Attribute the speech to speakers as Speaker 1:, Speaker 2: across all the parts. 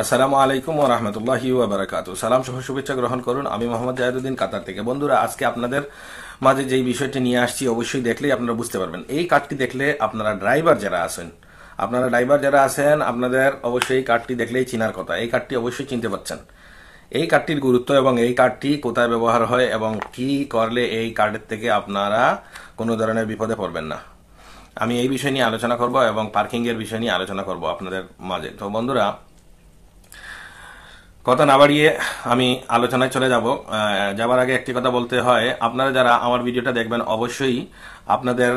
Speaker 1: আসসালামু আলাইকুম ওয়া রাহমাতুল্লাহি ওয়া বারাকাতুহু। সালাম সহ শুভেচ্ছা গ্রহণ করুন। আমি মোহাম্মদ জাহিদুদ্দিন, কাতার থেকে। বন্ধুরা, আজকে আপনাদের মাঝে যেই বিষয়টি নিয়ে আসছি অবশ্যই দেখলেই আপনারা বুঝতে পারবেন। এই কার্ডটি দেখলে আপনারা ড্রাইভার যারা আছেন আপনাদের অবশ্যই এই কার্ডটি দেখলেই চিনার কথা। এই কার্ডটি অবশ্যই চিনতে পারছেন। এই কার্ডটির গুরুত্ব এবং এই কার্ডটি কোথায় ব্যবহার হয় এবং কি করলে এই কার্ডের থেকে আপনারা কোনো ধরনের বিপদে পড়বেন না, আমি এই বিষয় নিয়ে আলোচনা করব এবং পার্কিং এর বিষয় নিয়ে আলোচনা করব আপনাদের মাঝে। তো বন্ধুরা, কথা না বাড়িয়ে আমি আলোচনায় চলে যাবার আগে একটি কথা বলতে হয়, আপনারা যারা আমার ভিডিওটা দেখবেন অবশ্যই আপনাদের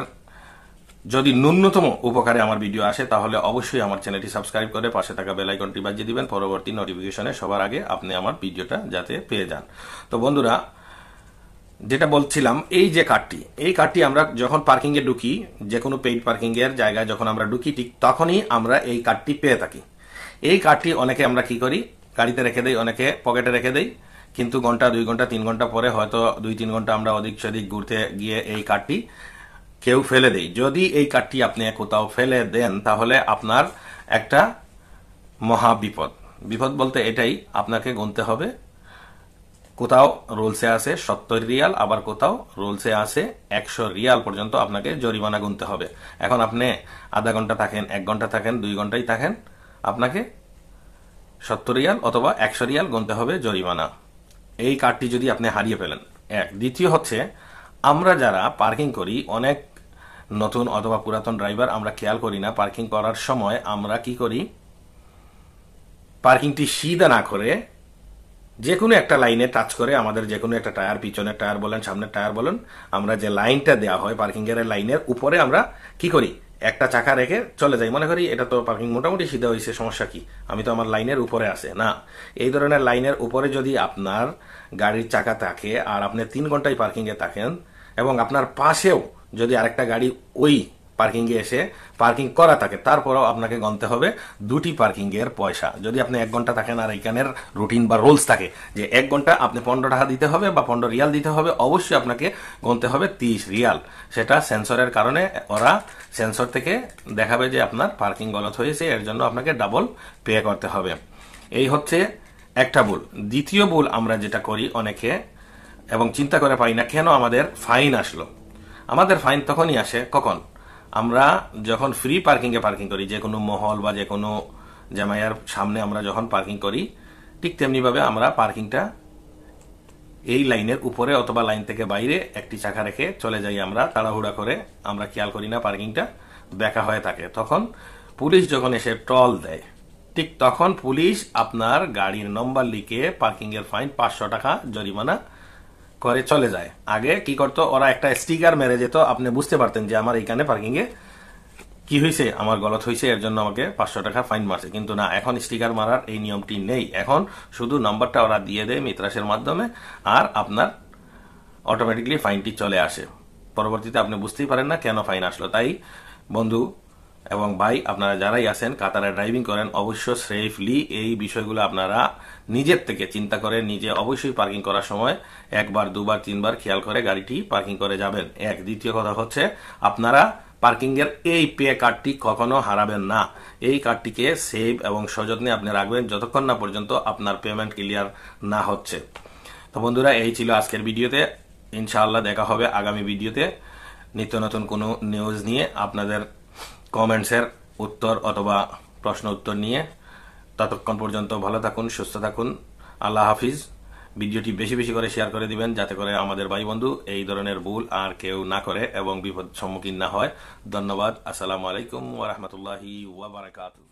Speaker 1: যদি ন্যূনতম উপকারে আমার ভিডিও আসে তাহলে অবশ্যই আমার চ্যানেলটি সাবস্ক্রাইব করে পাশে থাকা বেল আইকনটি বাজিয়ে দিবেন, পরবর্তী নোটিফিকেশনে সবার আগে আপনি আমার ভিডিওটা যাতে পেয়ে যান। তো বন্ধুরা, যেটা বলছিলাম, এই যে কার্ডটি, এই কার্ডটি আমরা যখন পার্কিং এ ঢুকি, যে কোনো পেইড পার্কিং এর জায়গায় যখন আমরা ঢুকি ঠিক তখনই আমরা এই কার্ডটি পেয়ে থাকি। এই কার্ডটি অনেকে আমরা কি করি, গাড়িতে রেখে দেই, অনেকে পকেটে রেখে দেই, কিন্তু ঘন্টা 2 ঘন্টা 3 ঘন্টা পরে হয়তো 2-3 ঘন্টা আমরা অধিক সেদিক ঘুরতে গিয়ে এই কার্ডটি কেউ ফেলে দেই। যদি এই কার্ডটি আপনি কোথাও ফেলে দেন তাহলে আপনার একটা মহা বিপদ বলতে এটাই, আপনাকে গুনতে হবে। কোথাও রুলসে আছে 70 রিয়াল, আবার কোথাও রুলসে আছে 100 রিয়াল পর্যন্ত আপনাকে জরিমানা গুনতে হবে। এখন আপনি আধা ঘন্টা থাকেন, 1 ঘন্টা থাকেন, 2 ঘন্টাই থাকেন, আপনাকে 70 রিয়াল অথবা 100 রিয়াল গুনতে হবে জরিমানা, এই কার্ডটি যদি আপনি হারিয়ে ফেলেন। দ্বিতীয় হচ্ছে, আমরা যারা পার্কিং করি, অনেক নতুন অথবা পুরাতন ড্রাইভার আমরা খেয়াল করি না, পার্কিং করার সময় আমরা কি করি, পার্কিংটি সিধা না করে যে কোনো একটা লাইনে টাচ করে আমাদের যে কোনো একটা টায়ার, পিছনের টায়ার বলেন সামনের টায়ার বলেন, আমরা যে লাইনটা দেওয়া হয় পার্কিং এর লাইনের উপরে আমরা কি করি, একটা চাকা রেখে চলে যাই। মনে করি এটা তো পার্কিং মোটামুটি সিধা হয়েছে, সমস্যা কি, আমি তো আমার লাইনের উপরে আছে না। এই ধরনের লাইনের উপরে যদি আপনার গাড়ির চাকা থাকে আর আপনি 3 ঘন্টায় পার্কিং এ থাকেন এবং আপনার পাশেও যদি আরেকটা গাড়ি ওই পার্কিং এ এসে পার্কিং করা থাকে, তারপরেও আপনাকে গণতে হবে 2টি পার্কিং এর পয়সা। যদি আপনি 1 ঘন্টা থাকেন আর এখানের রুটিন বা রুলস থাকে যে 1 ঘন্টা আপনি 15 টাকা দিতে হবে বা 15 রিয়াল দিতে হবে, অবশ্যই আপনাকে গণতে হবে 30 রিয়াল। সেটা সেন্সরের কারণে ওরা সেন্সর থেকে দেখাবে যে আপনার পার্কিং গলত হয়েছে, এর জন্য আপনাকে ডাবল পে করতে হবে। এই হচ্ছে একটা ভুল। দ্বিতীয় ভুল আমরা যেটা করি অনেকে, এবং চিন্তা করে পাই না কেন আমাদের ফাইন আসলো। আমাদের ফাইন তখনই আসে কখন, আমরা যখন ফ্রি পার্কিং এ পার্কিং করি, যে কোনো মহল বা যে কোনো জামাইয়ার সামনে আমরা যখন পার্কিং করি, ঠিক তেমনি ভাবে আমরা পার্কিংটা এই লাইনের উপরে অথবা লাইন থেকে বাইরে একটি চাকা রেখে চলে যাই। আমরা তাড়াহুড়া করে, আমরা খেয়াল করি না পার্কিংটা বেঁকা হয়ে থাকে। তখন পুলিশ যখন এসে টল দেয়, ঠিক তখন পুলিশ আপনার গাড়ির নম্বর লিখে পার্কিং এর ফাইন 500 টাকা জরিমানা করে চলে যায়। আগে কি করতো, ওরা একটা স্টিকার মেরে যেত, আপনি বুঝতে পারতেন যে আমার এইখানে পার্কিং এ কি হয়েছে, আমার গলত হয়েছে, এর জন্য আমাকে 500 টাকা ফাইন মারছে। কিন্তু না, এখন স্টিকার মারার এই নিয়মটি নেই। এখন শুধু নাম্বারটা ওরা দিয়ে দেয় মিত্রাসের মাধ্যমে, আর আপনার অটোমেটিকলি ফাইনটি চলে আসে। পরবর্তীতে আপনি বুঝতেই পারেন না কেন ফাইন আসলো। তাই বন্ধু এবং ভাই, আপনারা যারাই আছেন কাতারে ড্রাইভিং করেন, অবশ্য সেফলি এই বিষয়গুলো আপনারা নিজের থেকে চিন্তা করে নিজে অবশ্যই পার্কিং করার সময় 1 বার 2 বার 3 বার খেয়াল করে গাড়িটি পার্কিং করে যাবেন। দ্বিতীয় কথা হচ্ছে, আপনারা পার্কিং এর এই পে কার্ডটি কখনো হারাবেন না। এই কার্ডটিকে সেভ এবং সযত্নে আপনি রাখবেন যতক্ষণ না পর্যন্ত আপনার পেমেন্ট ক্লিয়ার না হচ্ছে। তো বন্ধুরা, এই ছিল আজকের ভিডিওতে। ইনশাআল্লাহ দেখা হবে আগামী ভিডিওতে নিত্য নতুন কোনো নিউজ নিয়ে, আপনাদের কমেন্টসের উত্তর অথবা প্রশ্ন উত্তর নিয়ে। ততক্ষণ পর্যন্ত ভালো থাকুন, সুস্থ থাকুন। আল্লাহ হাফিজ। ভিডিওটি বেশি বেশি করে শেয়ার করে দিবেন যাতে করে আমাদের ভাই বন্ধু এই ধরনের ভুল আর কেউ না করে এবং বিপদ সম্মুখীন না হয়। ধন্যবাদ। আসসালামু আলাইকুম ওয়া রাহমাতুল্লাহি ওয়া বারাকাতুহু।